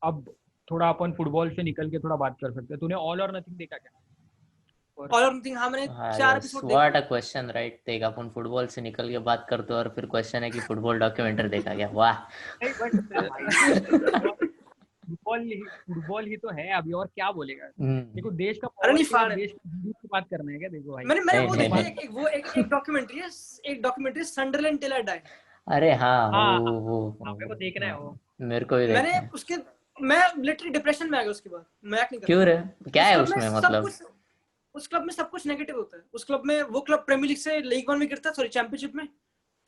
अब थोड़ा अपन फुटबॉल से निकल के थोड़ा बात कर सकते हैं। तूने ऑल और नथिंग देखा क्या? ऑल और नथिंग, हाँ मैंने 4 यस, एपिसोड व्हाट देखे। A question, right? देख, अपन फुटबॉल से निकल के बात करते हो और फिर क्वेश्चन है कि फुटबॉल डॉक्यूमेंट्री देखा क्या? वाह। नहीं बट फुटबॉल ही तो है अभी, और क्या बोलेगा? देखो देश का अरे पावर नहीं के बाद फाड़, देश की जीडीपी की बात करना है क्या? देखो भाई, मैंने नहीं वो नहीं देखी है, नहीं, एक डॉक्यूमेंट्री है, एक डॉक्यूमेंट्री सनडरलैंड टिल आई डाई। अरे हाँ, हाँ हाँ हाँ, मेरे को वो देखना है वो। मेरे को भी मैंने देखना है। उसके, मैं लिटरली डिप्रेशन में आ गया उसके बाद, मजाक नहीं कर क्यों रहा। रे? क्या उस है क्लब में उसमें सब मतलब? कुछ, उस क्लब में सब कुछ नेगेटिव होता है। उस क्लब में, वो क्लब प्रीमियर लीग से लीग वन में गिरता है, सॉरी चैंपियनशिप में,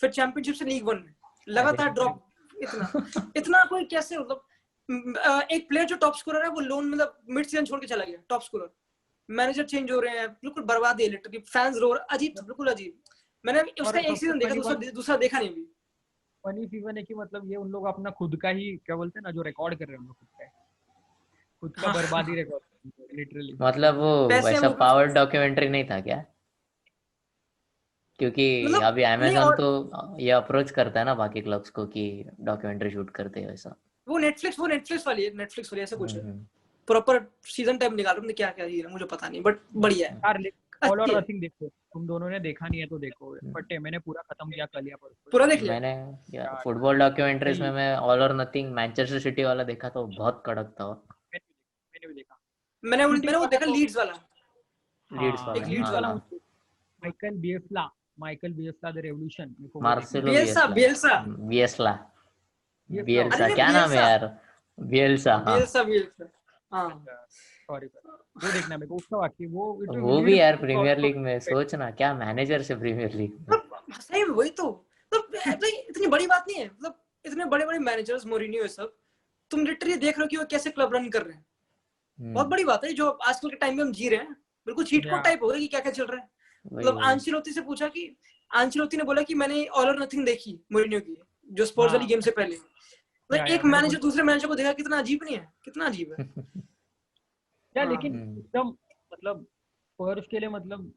फिर चैंपियनशिप से लीग वन में अरे लगातार ड्रॉप। इतना इतना कोई कैसे, मतलब एक प्लेयर जो टॉप स्कोरर है वो लोन, मतलब मिड सीजन छोड़ के चला गया टॉप स्कोरर, मैनेजर चेंज हो रहे हैं, बिल्कुल बर्बाद है लिटरली, फैंस रो रहे, अजीब था, बिल्कुल अजीब। मैंने उसका और एक सबसे सीजन देखा, फनी दूसरा बात, दूसरा देखा नहीं अभी। फनी चीज़ है कि मतलब ये उन लोग अपना खुद का ही क्या बोलते हैं ना, जो रिकॉर्ड कर रहे हैं उन लोग खुद का हाँ बर्बादी रिकॉर्ड लिटरली। मतलब वो पैसे वैसा वो कुछ, पावर डॉक्यूमेंट्री नहीं था क्या? क्योंकि मतलब अभी नहीं। अमेजोन और तो ये अप्रोच करता है ना बाकी क्लब्स को कि डॉक्यूमेंट्री शूट करते हैं वैसा। वो नेटफ्लिक्स वाली है, नेटफ्लिक्स वाली ऐसा कुछ है, हम्म। प्रॉपर सीजन टाइप निकाल रहे हैं, क्या क्या ही है मुझे पता नहीं, बट बढ़िया है, यार ऑल और अच्छी है। नथिंग देखो, तुम दोनों ने देखा नहीं है तो देखो। फटे मैंने पूरा खत्म किया कल या परसों। पूरा देख लिया। मैंने यार यार फुटबॉल डॉक्यूमेंट्रीज में भाई मैं ऑल और नथिंग मैनचेस्टर सिटी वाला देखा तो बहुत कड़क था। मैंने भी देखा। मैंने शूटिंग वो वाला देखा तो लीड्स वाला, लीड्स हाँ, वाला, एक लीड्स लीड्स हाँ वाला। वाला हाँ। मुझे, माइकल बियसला द रेवोल्यूशन, मेरे को वो देखना है। मार्सेलो बियल्सा बियसला। बियल्सा बियसला। बियसला अरे बियल्सा नहीं, क्या नाम है बियल्सा यार? बियल्सा, हाँ। बियल्सा हाँ। सॉरी सर, वो देखना है मेरे को, उसका बाकी वो इट वो भी लीड्स यार इज प्रीमियर आल्सो। लीग में, सोचना क्या मैनेजर से प्रीमियर लीग में। सही में वही तो, भाई इतनी बड़ी बात नहीं है, मतलब इतने बड़े बड़े मैनेजर्स, मोरिनियो ये सब, तुम लिटरली देख रहे हो कि वो कैसे क्लब रन कर रहे हैं। बहुत हम्म। बड़ी बात है जो आजकल के टाइम में हम जी रहे हैं, बिल्कुल चीट कोड या टाइप हो गया कि क्या क्या चल रहा है। वही मतलब वही। आंचेलोती से पूछा कि, आंचेलोती ने बोला कि मैंने ऑल और नथिंग देखी मोरिनियो की, जो स्पर्स वाली हाँ, गेम से पहले, मतलब या एक मैंने मैनेजर बोला दूसरे मैनेजर को देखा, कितना अजीब नहीं है, कितना अजीब है। या, हाँ लेकिन एकदम मतलब स्पर्स के लिए मतलब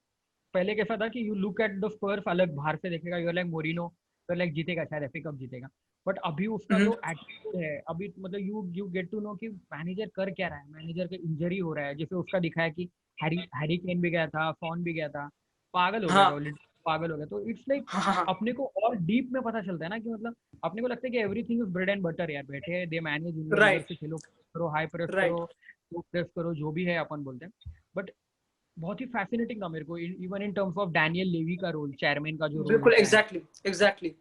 पहले कैसा था कि यू लुक एट द स्पर्स अलग, बाहर से देखेगा यू लाइक मोरिनो, तो लाइक जीतेगा शायद, एफए कप जीतेगा। बट अभी उसका हम्म, जो एटीट्यूड है अभी, मतलब यू गेट टू नो कि मैनेजर कर क्या रहा है, मैनेजर का इंजरी हो रहा है, जैसे उसका दिखाया कि हैरी हैरी केन भी गया था, सॉन भी गया था, पागल हो गया था हाँ ऑलरेडी, पागल हो गया। तो इट्स लाइक हाँ हाँ अपने को और डीप में पता चलता है ना कि मतलब अपने को लगता है कि everything is bread and butter यार, बैठे दे मैनेज, इधर उधर राइट से खेलो करो, हाई प्रेस राइट। करो, लो प्रेस करो, जो भी है अपन बोलते हैं। बट बहुत ही फैसिनेटिंग था मेरे को, even in terms of Daniel Levy का रोल, चेयरमैन का जो रोल बिल्कुल होता है। Exactly exactly.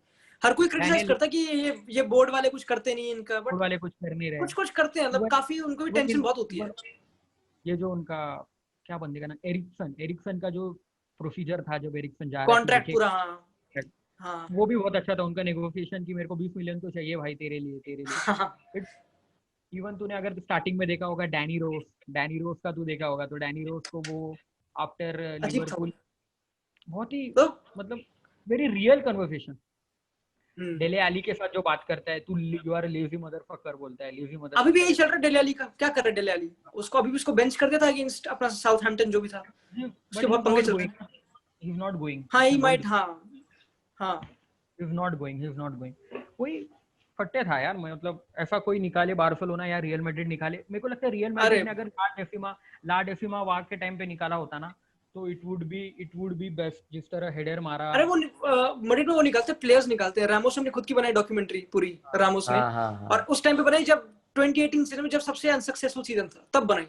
हर कोई क्रिटिसाइज डैनियल करता है कि ये बोर्ड वाले कुछ करते नहीं इनका, बट रोल वाले कुछ कर नहीं रहे। कुछ कुछ करते हैं, मतलब इवन काफी उनको भी इवन टेंशन बहुत होती है। इवन ये जो उनका क्या बंदे का नाम, एरिक्सन, एरिक्सन का जो प्रोसीजर था जब एरिक्सन जा रहा है कि कॉन्ट्रैक्ट देखे, पूरा, हाँ हाँ वो भी बहुत अच्छा था उनका नेगोशिएशन की, मेरे को 20 मिलियन तो चाहिए भाई तेरे लिए, तेरे हाँ हाँ। लिए। इवन तूने अगर स्टार्टिंग में देखा होगा डैनी रोस का तू देखा होगा, तो डैनी रोस को वो आफ्टर अजीब था वो लिवरपूल बहुत ही तो। मतलब वेरी रियल कन्वर्सेशन, हम्म, डेले अली के साथ जो बात करता है, तू यू आर लेजी मदरफकर बोलता है, लेजी अभी भी यही मदरफकर चल ऐसा। रहा है डेली अली का, क्या कर रहा है डेली अली, उसको अभी भी उसको बेंच कर दिया था अगेंस्ट अपना साउथहैम्पटन जो भी था, उसके बट ही बहुत इज पंगे नॉट चल रहे हैं। Going, he is not going, हाँ उसने ही बोल माइट, दिया हाँ हाँ। He is not going, he is not going. कोई फट्टे था यार, मैं मतलब ऐसा कोई निकाले बार्सिलोना या रियल मैड्रिड निकाले, मेरे को लगता है रियल मैड्रिड अरे ने अगर ला डेफिमा वाग के टाइम पे निकाला होता ना, तो इट वुड बी बेस्ट, जिस तरह हेडर मारा। अरे वो मड्रिड में वो निकालते प्लेयर्स निकालते हैं, रामोस ने खुद की बनाई डॉक्यूमेंट्री पूरी, रामोस ने, हाँ हाँ और हाँ। उस टाइम पे बनाई जब 2018 सीजन में, जब सबसे अनसक्सेसफुल सीजन था तब बनाई।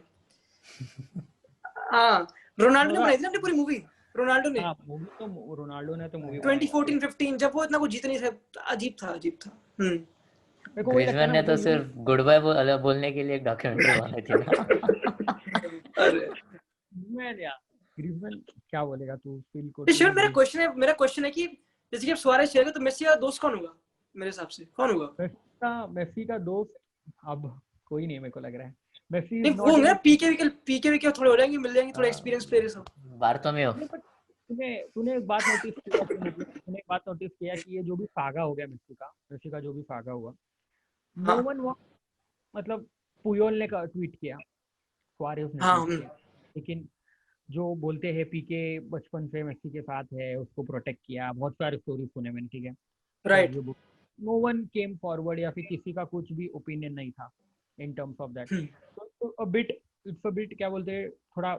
हाँ, रोनाल्डो ने थोड़ा बनाई थी ना अपनी पूरी मूवी, रोनाल्डो ने हाँ, मूवी तो रोनाल्डो ने तो मूवी बनाई थी। 2014-15, जब वो इतना कुछ जीत नहीं था, अजीब था अजीब था। मेरे को वही लगता है ग्रिजमैन ना, ने तो मतलब यू सिर्फ गुड बाय बोलने के लिए एक डॉक्यूमेंट्री बनाई थी ना। अरे मैं यार ग्रीजमैन क्या बोलेगा, तू फील को शिव, तूने ग्रीज मेरा क्वेश्चन है कि जैसे कि अब सुआरेज खेलेगा तो मेसी का दोस्त कौन होगा, मेरे हिसाब से कौन होगा? मेसी का दोस्त अब कोई नहीं है, मेरे को लग रहा है मेसी नहीं इज वो नॉट इन होंगे द। पीके थोड़े हो जाएंगे, मिल जाएंगे थोड़े एक्सपीरियंस प्लेयर्स हो। बार्थोमेओ। नहीं, बट तूने एक बात नोटिस किया कि मतलब तूने एक बात नोटिस किया कि ये जो भी सागा हो गया मेसी का जो भी सागा हुआ, नो हाँ वन, मतलब पुयोल ने ट्वीट किया, सुआरेज ने हाँ ट्वीट किया, लेकिन जो बोलते हैं पीके बचपन से मेसी के साथ है, उसको प्रोटेक्ट किया, बहुत सारे स्टोरी सुने मैंने, ठीक है, right. Audio book, no one came forward या फिर किसी का कुछ भी ओपिनियन नहीं था in terms of that. So a bit it's a bit क्या बोलते हैं थोड़ा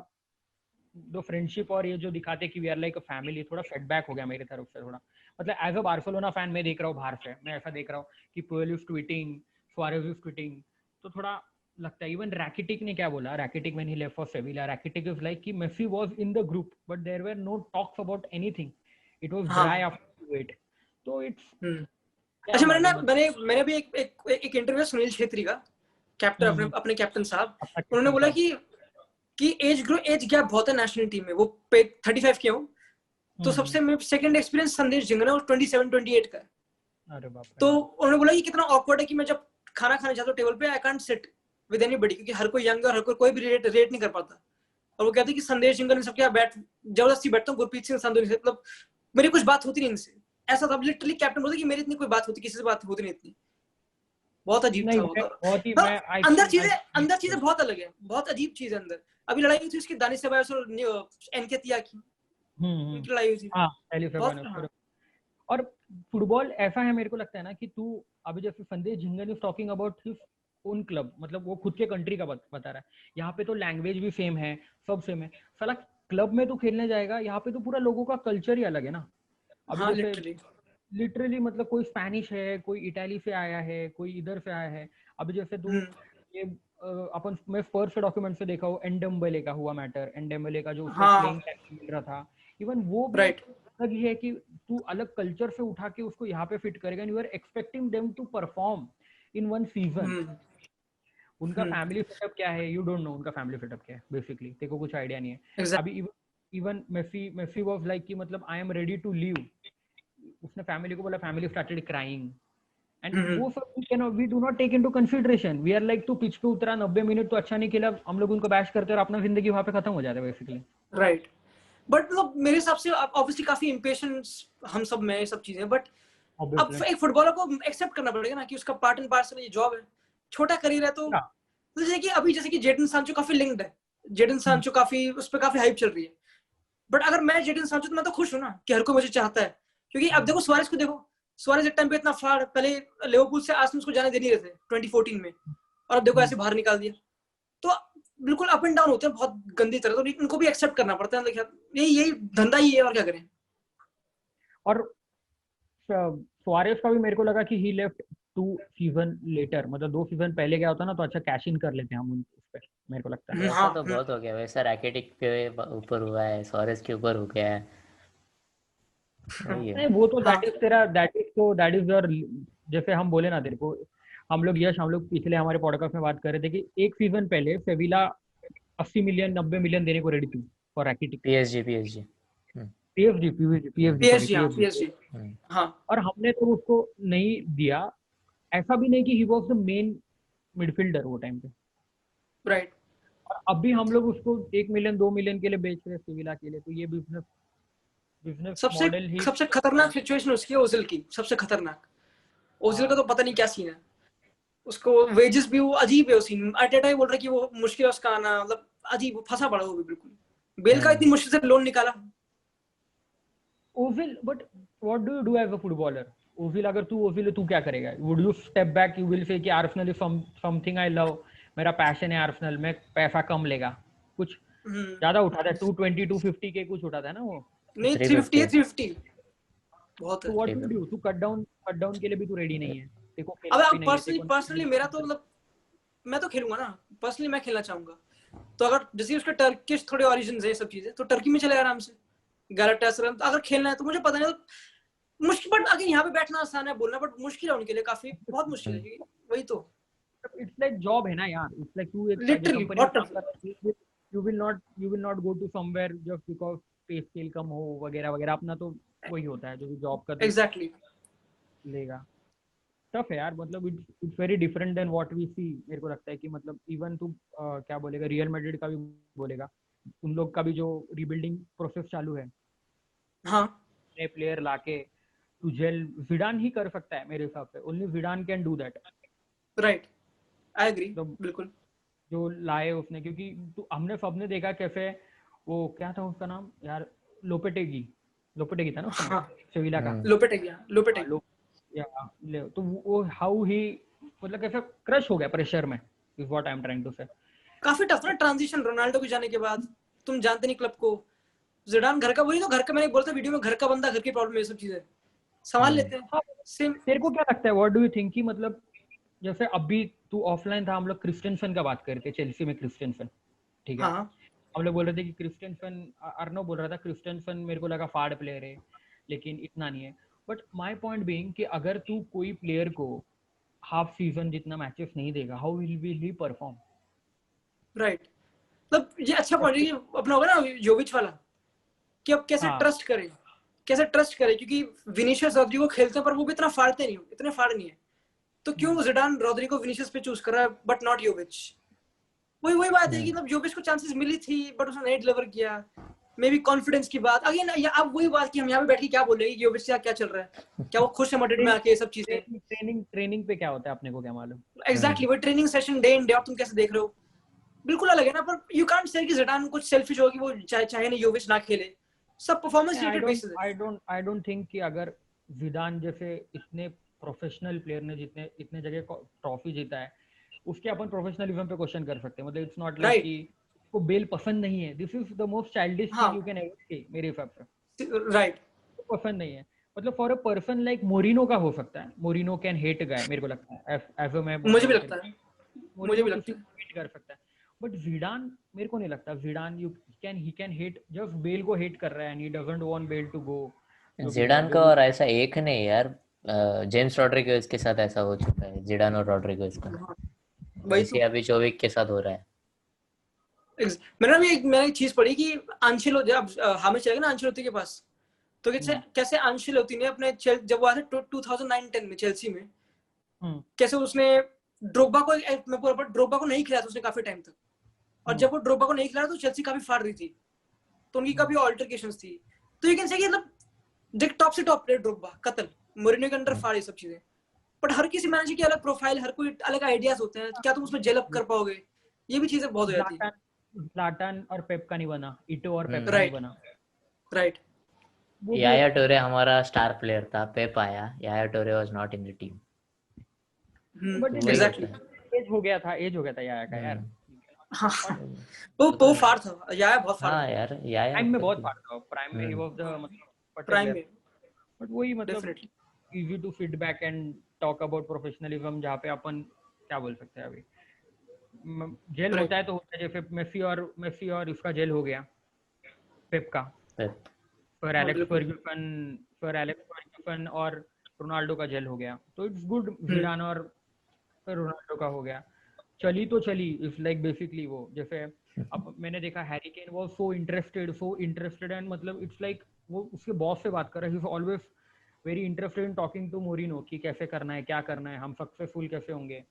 दो फ्रेंडशिप और ये जो दिखाते कि we are like a family, थोड़ा सेटबैक हो गया मेरी तरफ से थोड़ा. मतलब एज अ बार्सिलोना फैन मैं देख रहा हूँ बाहर से, मैं ऐसा देख रहा हूँ कि Puyol is tweeting, Suarez is tweeting, तो थोड़ा लगता है. इवन रैकिटिक ने क्या बोला, Rakitic when he left for Sevilla, Rakitic is like कि Messi was in the group but there were no talks about anything, it was dry after wet. तो it's अच्छा, मैंने भी एक इंटरव्यू सुनील छेत्री का, कैप्टन, अपने कैप्टन साहब, उन्होंने बोला कि एज गैप बहुत है नेशनल टीम में. वो 35 के हूँ, तो सबसे सेकंड एक्सपीरियंस संदेश झिंगना 27-28 का है. अरे बाप रे. तो उन्होंने बोला कि कितना ऑकवर्ड है कि मैं जब खाना खाने जाता हूँ टेबल पे, I can't sit with anybody, क्योंकि हर कोई यंग और हर कोई भी रेट नहीं कर पाता. और वो कहते हैं कि संदेश झिंगना ने सबके यहाँ जबरदस्ती बैठता हूँ, गुरप्रीत सिंह संधू से, मतलब मेरी कुछ बात होती नहीं इनसे. ऐसा था लिटरली, कैप्टन बोलते कि मेरी इतनी कोई बात होती, किसी से बात होती नहीं इतनी. बहुत अजीब था वो. बहुत ही अंदर चीजें बहुत अलग है, बहुत अजीब चीज है अंदर. अभी लड़ाई हुई थी उसकी दानिश सेबायोस और एनकेतिया की, उनकी लड़ाई हुई थी. हाँ. और फुटबॉल ऐसा है मेरे को लगता है ना कि तू अभी जैसे संदेश Jhingan is talking about his own club, मतलब वो खुद के कंट्री का बता रहा है. यहाँ पे तो लैंग्वेज भी सेम है, सब सेम है. साला क्लब में तू खेलने जाएगा, यहाँ पे तो पूरा लोगों का कल्चर ही अलग है ना. हाँ, लिटरली मतलब कोई स्पेनिश है, कोई इटाली से आया है, कोई इधर से आया है. अभी जैसे तू ये अपन मैं स्पर्स डॉक्यूमेंट से देखा हूँ, एंडेम्बेले का हुआ मैटर, एंडेम्बेले का जो उसको प्लेइंग टाइम मिल रहा था. इवन वो भी अलग ही है कि तू अलग कल्चर से उठा के उसको यहाँ पे फिट करेगा, and you are expecting them to perform in one season. उनका फैमिली सेटअप क्या है, यू डोंट नो. उनका फैमिली सेटअप क्या है बेसिकली, तेरे को कुछ आइडिया नहीं है. अभी इवन मेसी वाज लाइक कि मतलब I am ready to leave. उसने फैमिली को बोला, फैमिली स्टार्टेड क्राइंग, एंड वो सब we do not take into consideration. We are like तू पिच पे उतरा 90 मिनट तो अच्छा नहीं खेला, हम लोग उनको बैश करते हैं और अपना जिंदगी वहां पे खत्म हो जाता है बेसिकली. राइट. बट मतलब मेरे हिसाब से ऑब्वियसली काफी इम्पेशेंस हम सब में, सब चीजें. बट अब एक फुटबॉलर को एक्सेप्ट करना पड़ेगा ना कि उसका पार्ट एंड पार्सल ये जॉब है, छोटा करियर है. तो जैसे कि अभी जैसे कि जेडन सांचो काफी लिंक्ड है, जेडन सांचो काफी उस पर काफी हाइप चल रही है. बट अगर मैं जेडन सांचो, तो मैं तो खुश हूँ ना कि हर कोई मुझे चाहता है. क्योंकि अब देखो सुआरेज को देखो, सुआरेज एक टाइम पे इतना फाड़, पहले लिवरपूल से आर्सेनल उसको जाने दे नहीं रहे थे 2014 में, और अब देखो ऐसे बाहर निकाल दिया. तो बिल्कुल अप एंड डाउन होते हैं बहुत गंदी तरह. तो इनको भी एक्सेप्ट करना पड़ता है. यही धंधा ही है, और क्या करें. और सुआरेज का भी मेरे को लगा कि ही लेफ्ट 2 सीजन लेटर, मतलब 2 सीजन पहले गया होता ना तो अच्छा कैश इन कर लेते हम उस पे, मेरे को लगता है. ऐसा तो बहुत हो गया. वैसा रैकेटिक के ऊपर हुआ है, सुआरेज के ऊपर हो गया है. नहीं वो तो दैट इज योर, जैसे हम बोले ना तेरे को, हम लोग पिछले हमारे पॉडकास्ट में बात कर रहे थे कि एक सीजन पहले सेविला 80 मिलियन 90 मिलियन देने को रेडी थी फॉर रैकिटिक. पीएसजी. हाँ. और हमने तो उसको नहीं दिया. ऐसा भी नहीं कि ही वाज द मेन मिडफील्डर वो टाइम पे. राइट. और अब भी हम लोग उसको 1 मिलियन 2 मिलियन के लिए बेच रहे हैं सेविला के लिए. तो ये बिजनेस मॉडल ही सबसे खतरनाक सिचुएशन उसकी है. ओजिल की सबसे खतरनाक. ओजिल का तो पता नहीं क्या सीन है. उसको वेजेस भी वो अजीब है. सीन अटेटा ही बोल रहा है कि वो मुश्किल है उसका आना, मतलब अजीब फंसा पड़ा वो भी बिल्कुल. बेल का इतनी मुश्किल से लोन निकाला. Ozil, but what do you do as a footballer? Ozil, अगर तू ओजिल है, तू क्या करेगा? Would you step back, you will say कि Arsenal is something I love, मेरा पैशन है आर्सेनल में, पैसा कम लेगा, कुछ ज्यादा उठाता है 220 250 के कुछ उठाता है ना वो. नहीं 350 बहुत है. What do you do? तू कट डाउन के लिए भी तू रेडी नहीं है. देखो अब पर्सनली मेरा तो मतलब मैं तो खेलूंगा ना. पर्सनली मैं खेलना चाहूंगा. तो अगर जैसे उसके टर्किश थोड़े ओरिजिन्स है सब चीजें, तो टर्की में चले आराम से. गैलाटासराय अगर खेलना है तो मुझे पता नहीं, तो मुश्किल. बट अगर यहाँ पे बैठना आसान है, बोलना बट मुश्किल है उनके लिए, काफी बहुत मुश्किल है. वही तो इट्स लाइक जॉब है ना यार. इट्स लाइक तू एक company, you will not go to somewhere just because pay scale कम हो वगैरह वगैरह. अपना तो वही होता है जो जॉब का एग्जैक्टली लेगा. टफ है यार. मतलब it's very different than what we see. मेरे को लगता है कि मतलब इवन तू क्या बोलेगा, रियल मैड्रिड का भी बोलेगा, उन लोग का भी जो रीबिल्डिंग प्रोसेस चालू है. हाँ, नए प्लेयर लाके तुझेल जिडान ही कर सकता है मेरे हिसाब से. Only Zidane can do that. Right, I agree. बिल्कुल जो लाए उसने, क्योंकि हमने सबने देखा कैसे वो क्या था उसका नाम यार, लोपेटेगी था ना सेविला का. लोपेटेगी तो वो हाउ ही मतलब कैसे क्रश हो गया प्रेशर में. is what I'm trying to say. काफी टफ ना ट्रांजिशन रोनाल्डो के जाने के बाद, तुम जानते नहीं क्लब को, जिडान घर का, वही तो घर का, मैंने बोलता वीडियो में, घर का बंदा, घर की प्रॉब्लम, ये सब चीजें संभाल लेते हैं। सेम तेरे को क्या लगता है, व्हाट डू यू थिंक कि मतलब जैसे अभी तू ऑफलाइन था, हम लोग क्रिस्टियनसन का बात करते, चेल्सी में क्रिस्टियनसन, ठीक है, हाँ हम लोग बोल रहे थे कि क्रिस्टियनसन, अर्नो बोल रहा था क्रिस्टियनसन मेरे को लगा फाड़ प्लेयर है लेकिन इतना नहीं है, बट माय पॉइंट बीइंग कि अगर तू कोई प्लेयर को हाफ सीजन जितना मैचेस नहीं देगा, how will he perform? Right, मतलब ये अच्छा पॉइंट है, अपना होगा ना योविच वाला, कि अब कैसे ट्रस्ट करें, कैसे ट्रस्ट करें, क्योंकि विनीशियस रॉड्रिगो खेलते हैं पर वो भी इतना फाड़ते नहीं, इतने फाड़ नहीं है, तो क्यों जिडान रॉड्रिगो विनीशियस पे चूज कर रहा है बट नॉट योविच? वही बात है कि मतलब योविच को चांसेस मिली थी बट उसने नहीं डिलीवर किया, मे बी कॉन्फिडेंस की बात अगेन, या अब वही बात कि हम यहाँ पे बैठ के क्या बोल रहे हैं कि योविच से क्या चल रहा है, क्या वो खुश है मैड्रिड में आके, ये सब चीजें, ट्रेनिंग पे क्या होता है अपने को क्या मालूम? एग्जैक्टली वो training session day in day out तुम कैसे देख रहे हो, बिल्कुल अलग है ना, पर यू कांट से कि जिडान कुछ सेल्फिश हो कि वो चाहे नहीं योविच ना खेले, सब परफॉर्मेंस रिलेटेड बेसिस है। आई डोंट थिंक कि अगर जिडान जैसे इतने प्रोफेशनल प्लेयर ने जितने इतने जगह ट्रॉफी जीता है, उसके अपन प्रोफेशनलिज्म पे क्वेश्चन कर सकते हैं, मतलब इट्स नॉट लाइक कि को बेल पसंद नहीं है, this is the most childish thing you can ever से मेरे हिसाब से, राइट, पसंद नहीं है, मतलब for a person like Moreno का हो सकता है, मोरिनो कैन हेट गाय, मेरे को लगता है एज अ मैं, मुझे भी लगता है, मुझे भी लगता है हेट कर सकता है, बट जिडान मेरे को नहीं लगता, Zidane he can hate, just Bale को हेट कर रहा है and he doesn't want Bale to go. Zidane का और ऐसा एक नहीं यार, जेम्स रॉड्रिगेज के साथ ऐसा हो चुका है, जिडान और रॉड्रिगेज का, वैसे अभी चोविक के साथ हो रहा है। मैंने एक चीज पढ़ी कि आंचेलोटी जब हमें चलेगा ना आंचेलोटी के पास, तो कैसे आंचेलोटी ने अपने जब वो आया था 2009-10 में चेल्सी में, कैसे उसने ड्रोग्बा को नहीं खिलाया था उसने काफी टाइम तक, और जब वो ड्रोग्बा को नहीं खिलाया तो चेल्सी काफी फाड़ रही थी, तो उनकी काफी ऑल्टरकेशंस थी, तो यू कैन से कि मतलब टॉप से टॉप प्लेयर ड्रोग्बा कत्ल, मोरिनो के अंडर फाड़, ये सब चीजें, बट हर किसी मैनेजर की अलग प्रोफाइल, हर कोई अलग आइडियाज होते हैं, क्या तुम उसमें जेल अप कर पाओगे, ये भी चीजें बहुत हो जाती है। ज़्लाटान और पेप का नहीं बना, इटो और पेप का नहीं बना, राइट। याया टोरे हमारा स्टार प्लेयर था, पेप आया, Yaya Toure was not in the team, but exactly as हो गया था याया का यार, वो फाड़ था, याया बहुत फाड़, हाँ यार, याया प्राइम में बहुत फाड़ था, प्राइम में ही वाज द मतलब प्राइम में, बट वही मतलब easy to feed back and talk about professionalism, जहाँ पे अपन क्या बोल सकते हैं, अभी जेल होता है तो होता है, जैसे मेसी और इसका जेल हो गया पेप का, फिर एलेक्स फर्ग्यूसन और रोनाल्डो का जेल हो गया, तो इट्स गुड, जिडान और रोनाल्डो का हो गया, चली तो चली, इट्स लाइक बेसिकली वो जैसे अब मैंने देखा Harry Kane was so interested and मतलब इट्स लाइक वो उसके बॉस से बात कर रहा है, he is always very interested in talking to Mourinho कि कैसे करना है, क्या करना है, हम सक्सेसफुल कैसे होंगे,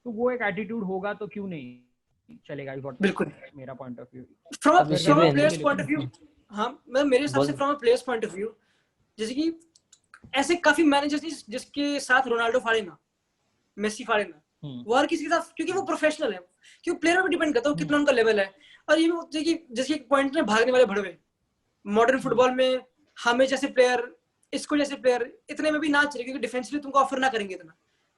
तो वो एक एटीट्यूड होगा तो क्यों नहीं चलेगा, बिल्कुल मेरा point of view, from a players point of view. हाँ, मतलब मेरे हिसाब से from a players point of view, जैसे कि ऐसे काफी मैनेजर्स जिसके साथ रोनाल्डो फाड़े ना, मेसी फाड़े ना, वो हर किसी के साथ, क्योंकि वो प्रोफेशनल है, क्योंकि प्लेयर पे डिपेंड करता है कितना उनका लेवल है, और ये भी जैसे एक पॉइंट में भागने वाले भड़वे, मॉडर्न फुटबॉल में हमें जैसे प्लेयर, इसको जैसे प्लेयर इतने में भी ना चले, क्योंकि डिफेंसिवली तुमको ऑफर ना करेंगे इतना,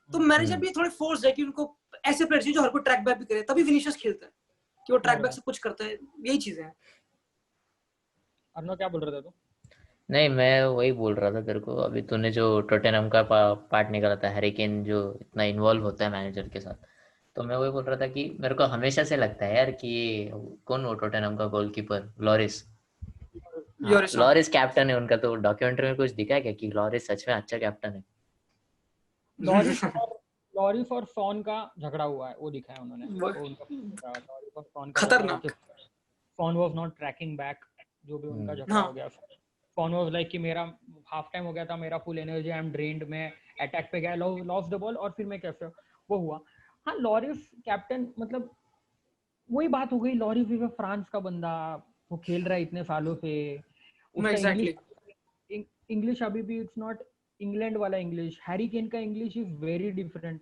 तो मैनेजर भी थोड़े फोर्स है कि उनको ऐसे प्लेयर चाहिए जो हर कोई ट्रैक बैक भी करे, तभी विनीशियस खेलता है कि वो ट्रैक बैक से कुछ करता है, यही चीजें हैं। अर्नो क्या बोल रहा था तू? नहीं, मैं वही बोल रहा था तेरे को, अभी तूने जो टोटेनहम का पार्ट निकाला था, हैरी केन जो इतना इन्वॉल्व होता है मैनेजर के साथ, तो मैं वही बोल रहा था कि मेरे को हमेशा से लगता है यार कि कौन वो टोटेनहम का गोलकीपर लॉरिस, लॉरिस कैप्टन है उनका, तो डॉक्यूमेंट्री में कुछ दिखा है क्या कि लॉरिस सच में अच्छा कैप्टन है? लॉरिस और सॉन का झगड़ा हुआ है, वो दिखा है उन्होंने, लॉरिस और सॉन का खतरनाक, Son was not tracking back, जो भी उनका झगड़ा हो गया, सॉन वाज लाइक कि मेरा हाफ टाइम हो गया था, मेरा full energy, I am drained, मैं अटैक पे गया, लॉस्ट द बॉल और फिर मैं कैसे वो हुआ। हाँ, लॉरिस कैप्टन, मतलब वही बात हो गई, लॉरिस इज फ्रांस का बंदा, वो खेल रहा है इतने सालों से, उसका इंग्लिश अभी भी इट्स नॉट इंग्लैंड वाला इंग्लिश, हैरी केन का इंग्लिश इज वेरी डिफरेंट,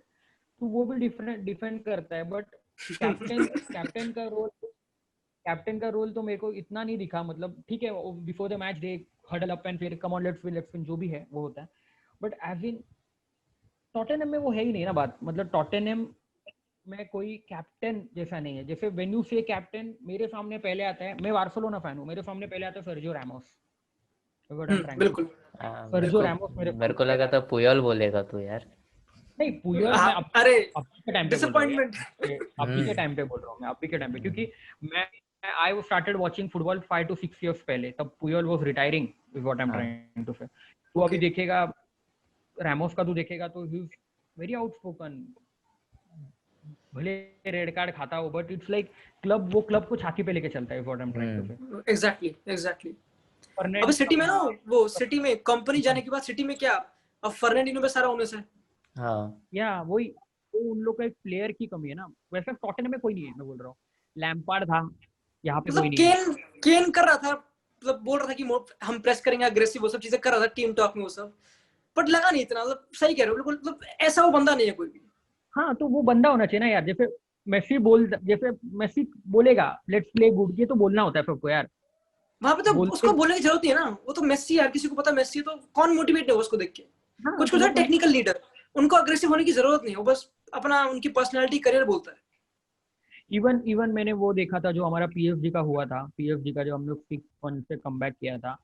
तो वो भी डिफेंड करता है, बट कैप्टन का रोल तो मेरे को इतना नहीं दिखा, मतलब ठीक है before the match they huddle up and फिर कम ऑन लेट्स विन जो भी है वो होता है, बट एज इन टॉटेनहम में वो है ही नहीं ना बात, मतलब टॉटेनहम मैं कोई कैप्टन जैसा नहीं है। जैसे व्हेन यू से कैप्टन, मेरे सामने पहले आता है, मैं बार्सिलोना फैन हूँ, मेरे सामने पहले आता है Sergio Ramos. What I am trying to, बिल्कुल सर्जियो बिल्कुल। रामोस मेरे मेरे सामने को लगा पहले था आता पुयोल बोलेगा तू यार। है। नहीं पुयल मैं अरे अभी के टाइम पे बोल रहा हूँ डिसअपॉइंटमेंट। यार, अभी के टाइम पे बोल रहा हूँ मैं, अभी के टाइम पे, क्योंकि मैं I started watching football 5 to 6 years पहले, तब Puyol was retiring, is what I am हाँ ट्राइंग टू से। तू अभी देखेगा रैमोस का, तू देखेगा तो ही इज वेरी आउटस्पोकन, भले रेड कार्ड खाता हो बट इट्स लाइक क्लब, वो क्लब को छाती पे लेके चलता है, what I am trying to say. Exactly exactly. अबे फर्नांडिनो सिटी में ना, वो सिटी में कंपनी का, जाने के बाद सिटी में क्या, अब फर्नांडिनो पे सारा ओनस है। हाँ या वही, वो उन लोग का एक प्लेयर की कमी है ना। वैसे टॉटनहम में कोई नहीं है, मैं बोल रहा हूँ, लैम्पार्ड था, यहाँ पे कोई मतलब नहीं है। केन केन कर रहा था, मतलब बोल रहा था कि हम प्रेस करेंगे अग्रेसिव, वो सब चीजें कर रहा था टीम टॉक में वो सब, बट लगा नहीं इतना। मतलब सही कह रहे हो बिल्कुल, मतलब ऐसा वो बंदा नहीं है कोई भी। हाँ तो वो बंदा होना चाहिए ना यार, जैसे जैसे मेसी बोलेगा लेट्स प्ले गुड, ये तो बोलना होता है सबको यार, वहां पे तो बोलते। उसको बोलने की जरूरत नहीं है ना, वो तो मेसी है, हर किसी को पता है मेसी है, तो कौन मोटिवेट है उसको देख के। हाँ कुछ तो कुछ वो है तो टेक्निकल लीडर, उनको अग्रेसिव होने की जरूरत नहीं है, वो बस अपना उनकी पर्सनालिटी करियर बोलता है। इवन इवन मैंने वो देखा था जो हमारा पीएसजी का हुआ था, पीएसजी का जब हम लोग 6-1 से कमबैक किया था,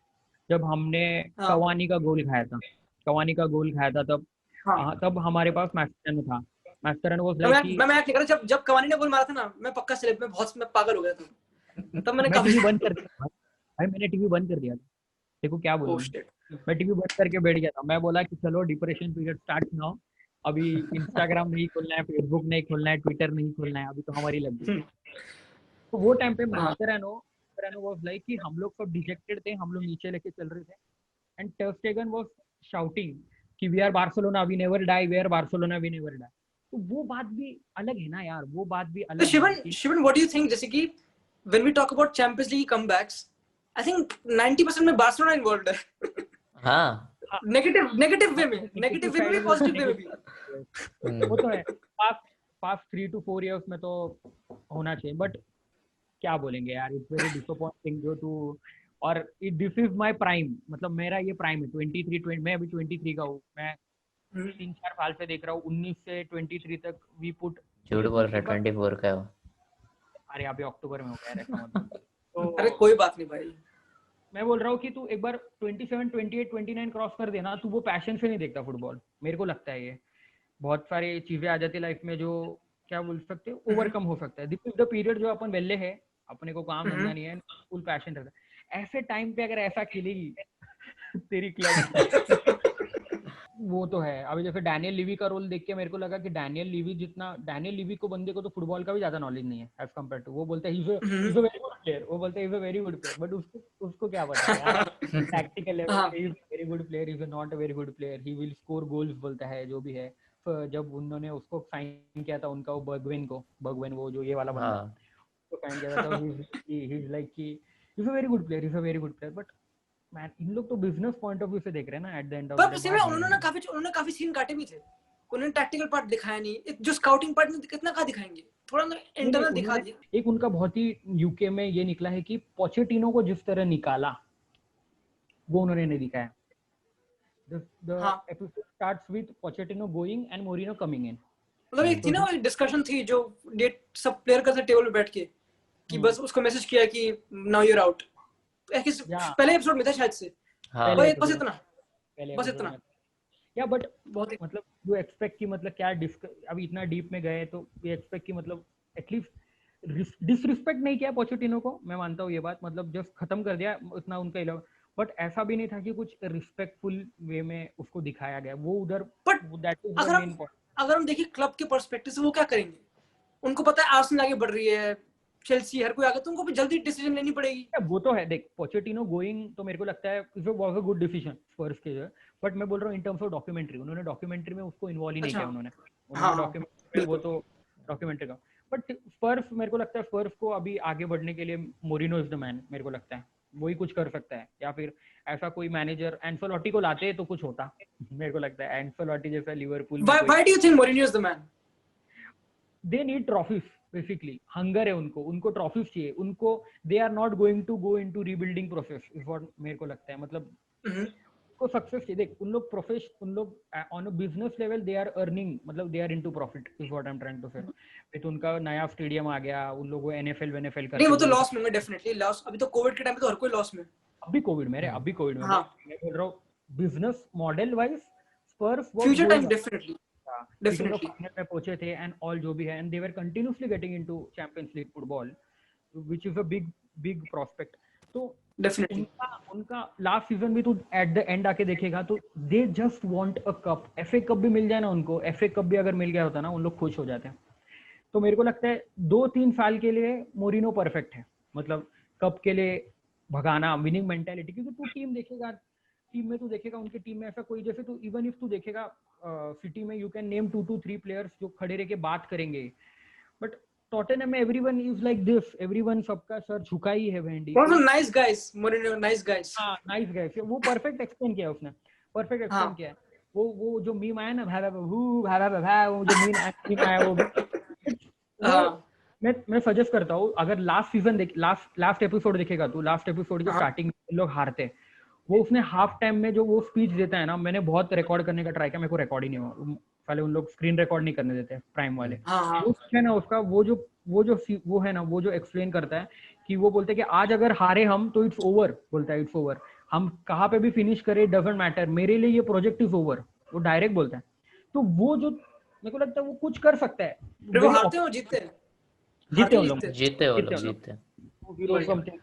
जब हमने हाँ कवानी का गोल खाया था, कवानी का गोल खाया था, तब हाँ। तब हमारे पास मैस्टरनो था। मैस्टरनो वाज मैं लाइक कि, मैं मैं नहीं कर रहा, जब जब कवानी ने गोल मारा था ना, मैं पक्का स्लिप में बहुत, मैं पागल हो गया था, तब मैंने मैं काफी टीवी बंद कर दिया था भाई, मैंने टीवी बंद कर दिया था, देखो क्या बोलूं ओह मैं। शिट। मैं टीवी बंद करके बैठ गया था, मैं बोला कि चलो डिप्रेशन पीरियड स्टार्ट नाउ, अभी इंस्टाग्राम नहीं खोलना है, फेसबुक नहीं खोलना है, ट्विटर नहीं खोलना है, अभी तो हमारी लग गई। तो वो टाइम पे हाँ मास्टरानो वाज लाइक कि हम लोग सब डिजेक्टेड थे, हम लोग नीचे लेके चल रहे थे, and ter Stegen was shouting कि we are Barcelona, we never die, we are Barcelona, we never die. तो वो बात भी अलग है ना यार, वो बात भी तो अलग है शिवन कि Shivan what do you think, जैसे कि when we talk about Champions League comebacks, I think 90% में बार्सिलोना इन्वॉल्वड है। हाँ हाँ, नेगेटिव नेगेटिव वे में, नेगेटिव नेगेटिव वे में साइड भी, में वो पॉजिटिव वे में भी। हम्म, वो तो है। पास्ट पास्ट 3 to 4 years में तो होना चाहिए, बट क्या बोलेंगे यार, इट्स वेरी डिसअपॉइंटिंग जो टू, और दिस इज माय प्राइम, मतलब मेरा ये प्राइम है 23 मैं अभी 23 का हूँ, मैं हम्म, 3-4 साल से देख रहा हूँ, 19 से 23 तक वी पुट, झूठ मतलब बोल तू रहा है एक बार, 24 का है वो। अरे अभी अक्टूबर में हो गया यार, ऐसा मत बोल। अरे तो कोई बात नहीं भाई। मैं बोल रहा हूँ कि तू एक बार 27, 28, 29 क्रॉस कर देना, तू वो पैशन से नहीं देखता फुटबॉल, मेरे को लगता है ये बहुत सारी चीजें आ जाती लाइफ में जो, क्या बोल सकते हैं, हम्म, ओवरकम हो सकता है। दिस इज द पीरियड जो अपन वेल्ले है, अपने को काम हम्म। धंधा नहीं है, फुल पैशन रहता है, ऐसे टाइम पे अगर ऐसा खेलेगी तेरी क्लब, वो तो है। अभी जैसे डैनियल लिवी का रोल देख के मेरे को लगा कि डैनियल लिवी को, बंदे को तो फुटबॉल का भी ज्यादा नॉलेज नहीं है एज कम्पेयर टू, वो बोलते हैं हम्म। Is a very good player, वो बोलते हैं is a very good player, but उसको उसको क्या पता है यार, टैक्टिकल लेवल हाँ पे is very good player, is not a very good player, he will score goals, बोलता है जो भी है। तो जब उन्होंने उसको साइन किया था, उनका वो बर्गवेन वो जो ये वाला बंदा है, हाँ उसको साइन किया था, तो ही इज लाइक कि is a very good player, is a very good player, but man in लोग तो बिजनेस पॉइंट ऑफ व्यू से देख रहे हैं ना, at the end of the per day उसी में बात ये है। उन्होंने काफी सीन काटे भी थे, उन्होंने टैक्टिकल पार्ट दिखाया नहीं, जो स्काउटिंग पार्ट में कितना कहाँ दिखाएंगे, थोड़ा नहीं नहीं, इंटरनल दिखा उन्होंने दिया। एक उनका बहुत ही यूके में ये निकला है कि पोचेटिनो को जिस तरह निकाला, वो उन्होंने नहीं दिखाया। द हाँ episode starts with Pochettino going and Moreno coming in. मतलब एक तो थी ना, एक डिस्कशन थी जो डेट सब प्लेयर करते टेबल पे बैठ के, कि बस उसको मैसेज किया कि नाउ यूर आउट, या पहले एपिसोड में था शायद से, हाँ पहले बस एपिसोड इतना, पहले बस एपिसोड इतना में, या बट बहुत ही। मतलब यू एक्सपेक्ट कि मतलब क्या अभी इतना डीप में गए तो यू एक्सपेक्ट कि मतलब एटलीस्ट डिसरिस्पेक्ट नहीं किया पोचेटिनो को, मैं मानता हूँ ये बात, मतलब जस्ट खत्म कर दिया उतना उनका 11, बट ऐसा भी नहीं था कि कुछ रिस्पेक्टफुल वे में उसको दिखाया गया, वो उधर, बट दैट इज द अगर हम मेन पॉइंट। अगर हम देखिए क्लब के पर्सपेक्टिव से, वो क्या करेंगे, उनको पता है आर्सेनल आगे बढ़ रही है, चेल्सी हर कोई आगे, तो उनको भी जल्दी डिसीजन लेनी पड़ेगी। वो तो है, देख पोचेटिनो गोइंग तो मेरे को लगता है it was a good decision Spurs के जो, बट मैं बोल रहा हूँ इन टर्म्स ऑफ डॉक्यूमेंट्री, उन्होंने डॉक्यूमेंट्री में उसको इन्वॉल्व ही नहीं अच्छा किया, उन्होंने हाँ उन्होंने हाँ डॉक्यूमेंट्री में वो बिल्कुल। तो डॉक्यूमेंट्री का, बट स्पर्स मेरे को लगता है स्पर्स को अभी आगे बढ़ने के लिए मोरिनो इज द मैन, मेरे को लगता है वही कुछ कर सकता है, या फिर ऐसा कोई मैनेजर एंसेलोटी को लाते तो कुछ होता मेरे को लगता है एंसेलोटी जैसा लिवरपूल में कोई, why do you think Mourinho is the man? They need trophies, basically hunger है उनको, उनको ट्रॉफीज चाहिए उनको, they are not going to go into rebuilding process is what मेरे को लगता है, मतलब उनको सक्सेस चाहिए। देख उन लोग on a business level they are earning, मतलब they are into profit is what I am trying to say. फिर उनका नया स्टेडियम आ गया, उन लोगों एनएफएल वेनएफएल नहीं करके वो तो लॉस में डेफिनेटली लॉस, अभी तो कोविड के टाइम पे तो हर कोई लॉस में। अभी कोविड में हम्म। हाँ मैं बोल रहा हूँ business model wise Spurs was future time going definitely क्योंकि लोग डेफिनेटली फाइनल में पहुंचे थे एंड ऑल जो भी है, and they were continuously getting into champions league football which is a big big prospect. तो डेफिनेटली उनका उनका लास्ट सीजन भी तू एट द एंड आके देखेगा तो they just want a cup. FA cup भी मिल जाए ना उनको, एफए कप भी अगर मिल गया होता ना उन लोग खुश हो जाते हैं। तो मेरे को लगता है 2-3 साल के लिए मोरिनो परफेक्ट है, मतलब कप के लिए भगाना, विनिंग मेंटालिटी। क्योंकि तू टीम देखेगा, टीम में तू देखेगा उनकी टीम में ऐसा कोई, जैसे तू इवन इफ तू देखेगा सिटी में यू कैन नेम 2-3 प्लेयर्स जो खड़े रह के बात करेंगे, बट टॉटेनहम में everyone is like this, everyone सबका सर झुका ही है Wendy. One of the nice guys, Moreno nice guys. हाँ नाइस गाइस, वो परफेक्ट एक्सप्लेन किया उसने, परफेक्ट एक्सप्लेन हाँ किया है। वो जो मीम आया ना भा वो जो मीम आया वो हाँ मैं सजेस्ट करता हूँ, अगर लास्ट सीजन देख, लास्ट एपिसोड देखेगा तू, लास्ट एपिसोड जो हाँ स्टार्टिंग में लोग हारते, वो उसने हाफ टाइम में जो वो स्पीच देता है ना, मैंने बहुत रिकॉर्ड करने का ट्राई किया, मेरे को रिकॉर्ड ही नहीं हुआ। पहले उन लोग स्क्रीन रिकॉर्ड नहीं करने देते प्राइम वाले। हाँ वो है ना उसका वो है ना वो जो एक्सप्लेन करता है कि वो बोलते हैं कि आज अगर हारे हम तो इट्स ओवर, बोलता है इट्स ओवर, हम कहाँ पे भी फिनिश करें डजंट मैटर, मेरे लिए ये प्रोजेक्ट इज ओवर, वो डायरेक्ट बोलता है। तो वो जो मेरे को लगता है वो कुछ कर सकता है, फिर वो हारते हो जीतते हैं, जीते हारते उन लोग, जीतते हैं। जीते वो लोग जीते उन लोग, जीते। he wrote something।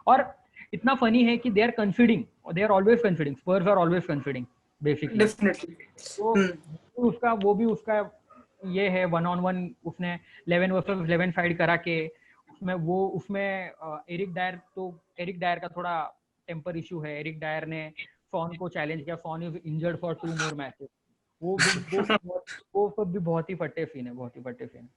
और इतना फनी है कि they are conceding, they are always conceding, Spurs are always conceding basically. Definitely तो वो भी उसका ये है 1-on-1, उसने 11 वर्सेस 11 फाइट करा के उसमें एरिक डायर का थोड़ा टेम्पर इशू है। एरिक डायर ने सॉन को चैलेंज किया, Son is injured for 2 more matches. वो सब भी बहुत ही फट्टे सीन है, बहुत ही फट्टे सीन है।